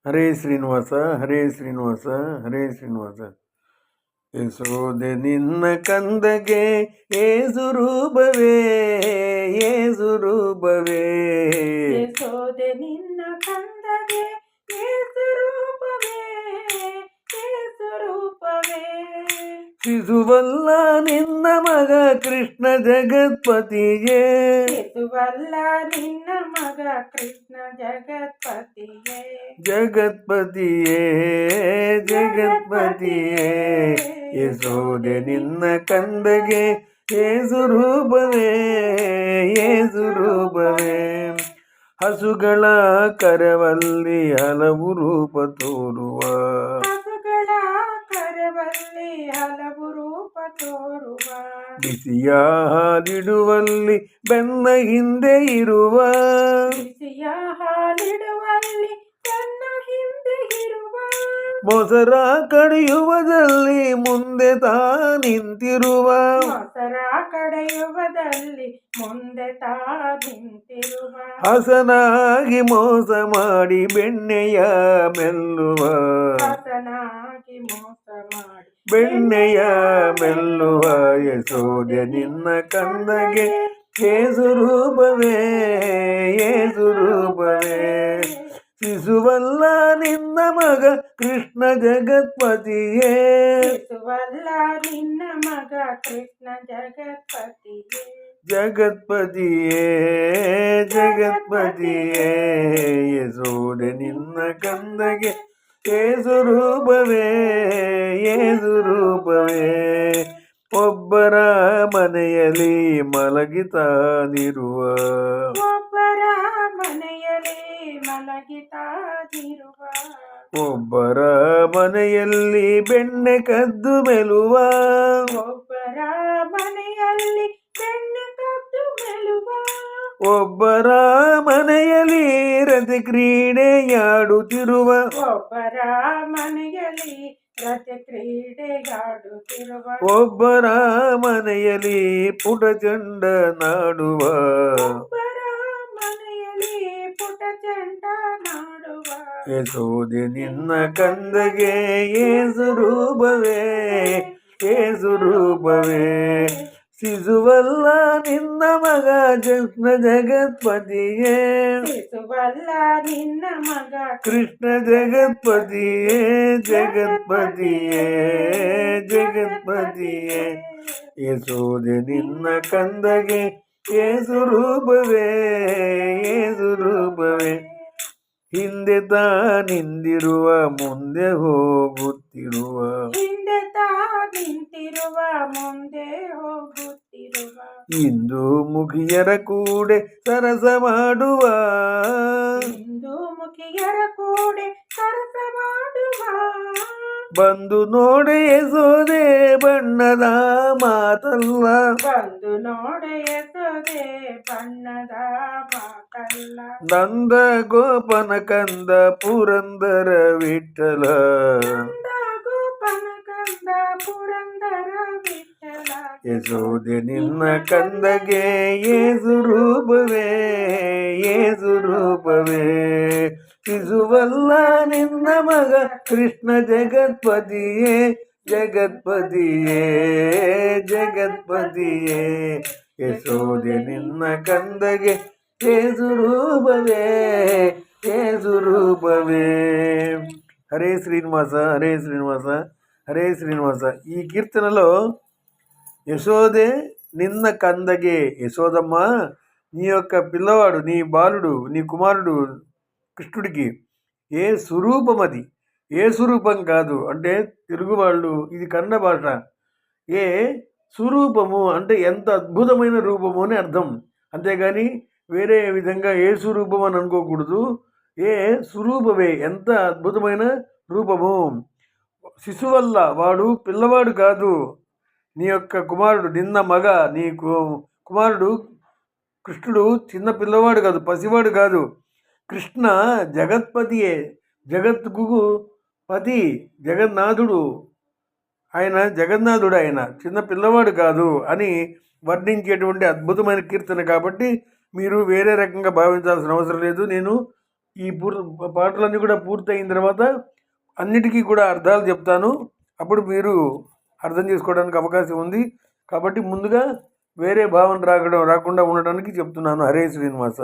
ಹರೇ ಶ್ರೀನಿವಾಸ ಹರೇ ಶ್ರೀನಿವಾಸ ಹರೇ ಶ್ರೀನಿವಾಸ. ಯಶೋದೆ ನಿನ್ನ ಕಂದಗೆ ಏಸು ರೂಪವೇ ಏಸು ರೂಪವೇ. ಯಶೋದೆ ನಿನ್ನ ಕಂದಗೆ ಏಸು ರೂಪವೇ ಏಸು ರೂಪವೇ. ಶಿಶುವಲ್ಲ ನಿನ್ನ ಮಗ ಕೃಷ್ಣ ಜಗತ್ಪತಿಯೇ. ಶಿಶುವಲ್ಲ ನಿನ್ನ ಮಗ ಕೃಷ್ಣ ಜಗತ್ಪತಿಯೇ. ಜಗತ್ಪತಿಯೇ ಜಗತ್ಪತಿಯೇ. ಯಶೋದೆ ನಿನ್ನ ಕಂದಗೆ ಏಸು ರೂಪವೇ ಏಸು ರೂಪವೇ. ಹಸುಗಳ ಕರವಲ್ಲಿ ಹಲವು ರೂಪ ತೋರುವ. ಹಸುಗಳ ಕರವಲ್ಲಿ ಹಲವು ರೂಪ ತೋರುವ. ಬಿಸಿಯ ಹಾಲಿಡುವಲ್ಲಿ ಬೆನ್ನ ಹಿಂದೆ ಇರುವ. ಬಿಸಿಯ ಹಾಲಿಡುವಲ್ಲಿ ತನ್ನ ಹಿಂದೆ ಇರುವ. ಮೊಸರ ಕಡಿಯುವುದಲ್ಲಿ ಮುಂದೆ ತಾ ನಿಂತಿರುವ. ಮೊಸರ ಕಡೆಯುವುದಲ್ಲಿ ಮುಂದೆ ತಾ ನಿಂತಿರುವ. ಹಸನಾಗಿ ಮೋಸ ಮಾಡಿ ಬೆಣ್ಣೆಯ ಮೆಲ್ಲುವ. ಹಸನಾಗಿ ಮೋಸ ಮಾಡಿ ಬೆಣ್ಣೆಯ ಮೆಲ್ಲುವ. ಯಶೋದೆ ನಿನ್ನ ಕಂದಗೆ ಏಸು ರೂಪವೇ ಏಸು ರೂಪವೇ. ಶಿಶುವಲ್ಲ ನಿನ್ನ ಮಗ ಕೃಷ್ಣ ಜಗತ್ಪತಿಯೇ. ಶಿಶುವಲ್ಲ ನಿನ್ನ ಮಗ ಕೃಷ್ಣ ಜಗತ್ಪತಿಯೇ. ಜಗತ್ಪತಿಯೇ ಜಗತ್ಪತಿಯೇ. ಯಶೋದೆ ನಿನ್ನ ಕಂದಗೆ ಏಸು ರೂಪವೇ ಏಸು ರೂಪವೇ. ಒಬ್ಬರ ಮನೆಯಲ್ಲಿ ಮಲಗಿತಾನಿರುವ. ಒಬ್ಬರ ಮನೆಯಲ್ಲಿ ಮಲಗಿತಾದಿರುವ. ಒಬ್ಬರ ಮನೆಯಲ್ಲಿ ಬೆಣ್ಣೆ ಕದ್ದು ಮೆಲುವ. ಒಬ್ಬರ ಮನೆಯಲ್ಲಿ ಬೆಣ್ಣೆ ಕದ್ದು ಮೆಲುವ. ಒಬ್ಬರ ಮನೆಯಲ್ಲಿ ರತಿ ಕ್ರೀಡೆಯಾಡುತ್ತಿರುವ. ಒಬ್ಬರ ಮನೆಯಲ್ಲಿ ರತಿ ಕ್ರೀಡೆಯಾಡುತ್ತಿರುವ. ಒಬ್ಬರ ಮನೆಯಲ್ಲಿ ಪುಟ ಚಂಡ ನಾಡುವ. ಒಬ್ಬರ ಮನೆಯಲ್ಲಿ ಪುಟ ಚಂಡ ನಾಡುವ. ಯಶೋದೆ ನಿನ್ನ ಕಂದಗೆ ಏಸು ರೂಪವೇ ಏಸು ರೂಪವೇ. ಶಿಶುವಲ್ಲ ನಿನ್ನ ಮಗ ಕೃಷ್ಣ ಜಗತ್ಪತಿಯೇ. ಶಿಶುವಲ್ಲ ನಿನ್ನ ಮಗ ಕೃಷ್ಣ ಜಗತ್ಪತಿಯೇ ಜಗತ್ಪತಿಯೇ ಜಗತ್ಪತಿಯೇ. ಯಶೋದೆ ನಿನ್ನ ಕಂದಗೆ ಏಸು ರೂಪವೇ ಏಸು ರೂಪವೇ. ಹಿಂದೆ ತಾ ನಿಂದಿರುವ ಮುಂದೆ ಹೋಗುತ್ತಿರುವ. ಹಿಂದೆ ತಾ ನಿಂತಿರುವ ಮುಂದೆ ಹೋಗುತ್ತಿರುವ. ಇಂದು ಮುಖಿಯರ ಕೂಡೆ ಸರಸ ಮಾಡುವ. ಇಂದು ಮುಖಿಯರ ಕೂಡೆ ಸರಸ ಮಾಡುವ. ಬಂದು ನೋಡೆ ಯಶೋದೆ ಬಣ್ಣದ ಮಾತಲ್ಲ. ಬಂದು ನೋಡೆ ಯಶೋದೆ ಬಣ್ಣದ ಮಾತಲ್ಲ. ನಂದ ಗೋಪನ ಕಂದ ಪುರಂದರ ವಿಠಲ. ನಂದ ಗೋಪನ ಕಂದ ಪುರಂದರ ವಿಠಲ. ಯಶೋದೆ ನಿನ್ನ ಕಂದಗೆ ಏಸು ರೂಪವೇ ಏಸು ರೂಪವೇ. ಶಿಶುವಲ್ಲ ನಿನ್ನ ಮಗ ಕೃಷ್ಣ ಜಗತ್ಪತಿಯೇ ಜಗತ್ಪತಿಯೇ ಜಗತ್ಪತಿಯೇ. ಯಶೋದೆ ನಿನ್ನ ಕಂದಗೆ ಏಸು ರೂಪವೇ ಏಸು ರೂಪವೇ. ಹರೇ ಶ್ರೀನಿವಾಸ ಹರೇ ಶ್ರೀನಿವಾಸ ಹರೇ ಶ್ರೀನಿವಾಸ. ఈ కీర్తనలో యశోదే నిన్న కందగే. యశోదమ్మ నీ యొక్క పిల్లవాడు నీ బాలుడు నీ కుమారుడు కృష్ణుడికి ఏ స్వరూపం అది ఏ స్వరూపం కాదు అంటే తెలుగు వాళ్ళు ఇది కన్నడ భాష. ఏ స్వరూపము అంటే ఎంత అద్భుతమైన రూపము అని అర్థం. అంతేగాని వేరే విధంగా ఏ స్వరూపం అని అనుకోకూడదు. ఏ స్వరూపమే ఎంత అద్భుతమైన రూపము. శిశువల్ల వాడు పిల్లవాడు కాదు. నీ యొక్క కుమారుడు నిన్న మగ నీ కుమారుడు కృష్ణుడు చిన్న పిల్లవాడు కాదు పసివాడు కాదు. కృష్ణ జగత్పతియే జగత్తుకు పతి జగన్నాథుడు. ఆయన జగన్నాథుడు ఆయన చిన్న పిల్లవాడు కాదు అని వర్ణించేటువంటి అద్భుతమైన కీర్తన. కాబట్టి మీరు వేరే రకంగా భావించాల్సిన అవసరం లేదు. నేను ఈ పాటలన్నీ కూడా పూర్తయిన తర్వాత అన్నిటికీ కూడా అర్థాలు చెప్తాను. అప్పుడు మీరు అర్థం చేసుకోవడానికి అవకాశం ఉంది. కాబట్టి ముందుగా వేరే భావన రాకుండా ఉండడానికి చెప్తున్నాను. హరే శ్రీనివాస.